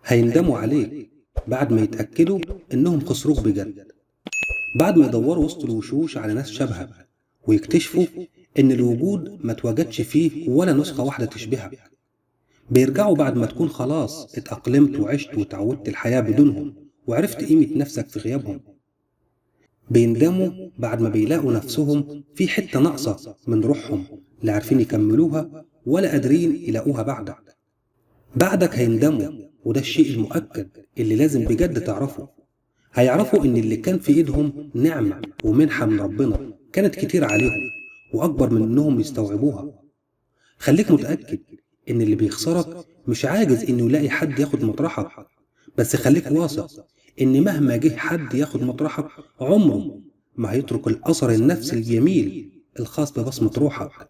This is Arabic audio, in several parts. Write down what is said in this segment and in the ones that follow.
هيندموا عليك بعد ما يتأكدوا إنهم خسروك بجد، بعد ما يدوروا وسط الوشوش على ناس شبهك ويكتشفوا إن الوجود ما اتوجدش فيه ولا نسخة واحدة تشبهك. بيرجعوا بعد ما تكون خلاص اتأقلمت وعشت وتعودت الحياة بدونهم وعرفت قيمة نفسك في غيابهم. بيندموا بعد ما بيلاقوا نفسهم في حتة ناقصة من روحهم، لا عارفين يكملوها ولا قادرين يلاقوها بعدك. بعدك هيندموا، وده الشيء المؤكد اللي لازم بجد تعرفه. هيعرفوا إن اللي كان في إيدهم نعمة ومنحة من ربنا كانت كتير عليهم وأكبر من إنهم يستوعبوها. خليك متأكد إن اللي بيخسرك مش عاجز إنه يلاقي حد ياخد مطرحك، بس خليك واثق إن مهما جه حد ياخد مطرحك عمره ما هيترك الأثر النفسي الجميل الخاص ببصمة روحك.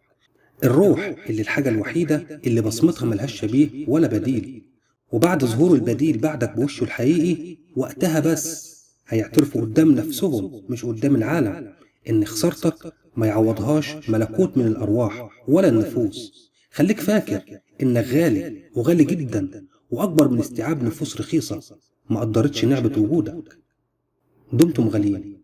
الروح اللي الحاجة الوحيدة اللي بصمتها ملهاش شبيه ولا بديل. وبعد ظهور البديل بعدك بوشه الحقيقي، وقتها بس هيعترفوا قدام نفسهم مش قدام العالم إن خسارتك ما يعوضهاش ملكوت من الأرواح ولا النفوس. خليك فاكر إنك غالي وغالي جدا، وأكبر من استيعاب نفوس رخيصة ما قدرتش نعمة وجودك. دمتم غاليين.